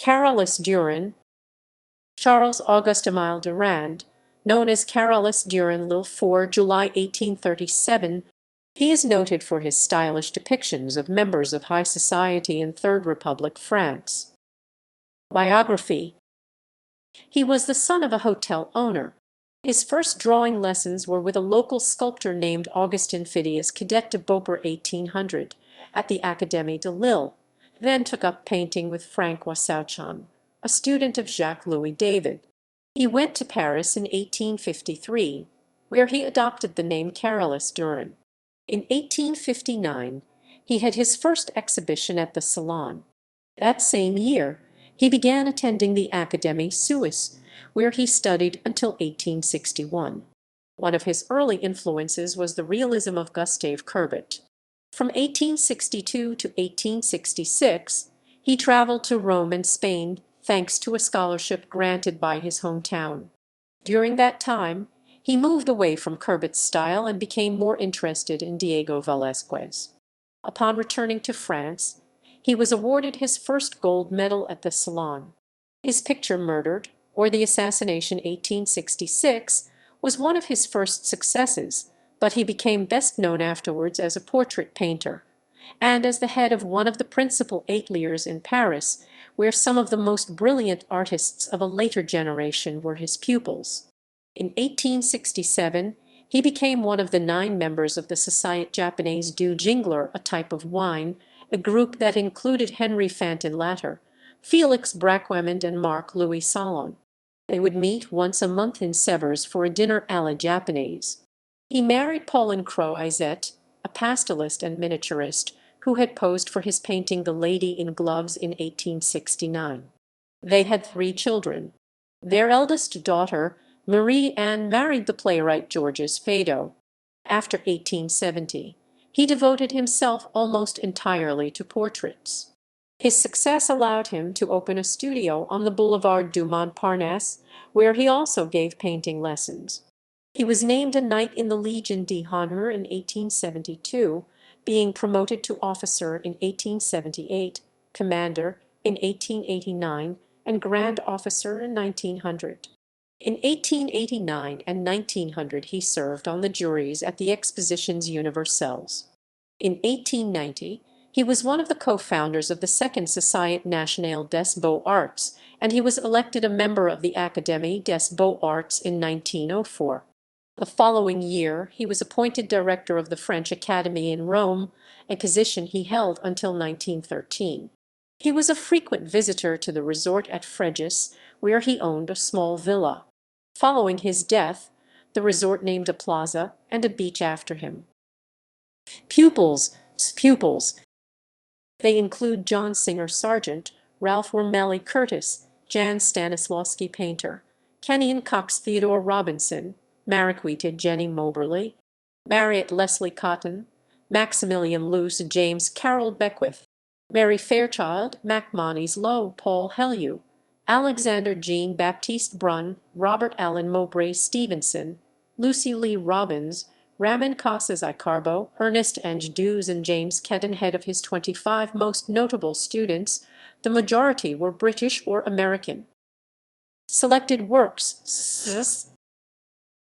Carolus-Duran, Charles Auguste Émile Durand, known as Carolus-Duran, Lille 4 July 1837, he is noted for his stylish depictions of members of high society in Third Republic France. Biography. He was the son of a hotel owner. His first drawing lessons were with a local sculptor named Augustin Phidias Cadet de Beaupre 1800 at the Académie de Lille, then took up painting with Francois Souchon, a student of Jacques-Louis David. He went to Paris in 1853, where he adopted the name Carolus-Duran. In 1859, he had his first exhibition at the Salon. That same year, he began attending the Académie Suisse, where he studied until 1861. One of his early influences was the realism of Gustave Courbet. From 1862 to 1866, he traveled to Rome and Spain thanks to a scholarship granted by his hometown. During that time, he moved away from Courbet's style and became more interested in Diego Velázquez. Upon returning to France, he was awarded his first gold medal at the Salon. His picture Murdered, or the Assassination 1866, was one of his first successes, but he became best known afterwards as a portrait painter, and as the head of one of the principal ateliers in Paris, where some of the most brilliant artists of a later generation were his pupils. In 1867, he became one of the 9 members of the Société Japonaise du Jingler, a type of wine, a group that included Henry Fantin Latter, Felix Braquemond, and Marc-Louis Salon. They would meet once a month in Sèvres for a dinner à la Japonaise. He married Pauline Croizet, a pastelist and miniaturist, who had posed for his painting The Lady in Gloves in 1869. They had 3 children. Their eldest daughter, Marie-Anne, married the playwright Georges Feydeau. After 1870, he devoted himself almost entirely to portraits. His success allowed him to open a studio on the Boulevard du Montparnasse, where he also gave painting lessons. He was named a Knight in the Légion d'Honneur in 1872, being promoted to officer in 1878, commander in 1889, and grand officer in 1900. In 1889 and 1900 he served on the juries at the Expositions Universelles. In 1890 he was one of the co-founders of the Second Société Nationale des Beaux-Arts, and he was elected a member of the Académie des Beaux-Arts in 1904. The following year he was appointed director of the French Academy in Rome, a position he held until 1913. He was a frequent visitor to the resort at Fréjus, where he owned a small villa. Following his death, the resort named a plaza and a beach after him. Pupils. They include John Singer Sargent, Ralph Wormelli Curtis, Jan Stanisławski Painter, Kenyon Cox Theodore Robinson, Mariquita Jenny Moberly, Marriott Leslie Cotton, Maximilian Luce James Carroll Beckwith, Mary Fairchild, Macmonnies Lowe Paul Hellew, Alexander Jean Baptiste Brun, Robert Allen Mowbray Stevenson, Lucy Lee Robbins, Raman Casas Icarbo, Ernest Ange Dews, and James Kedden. Head of his 25 most notable students, the majority were British or American. Selected works.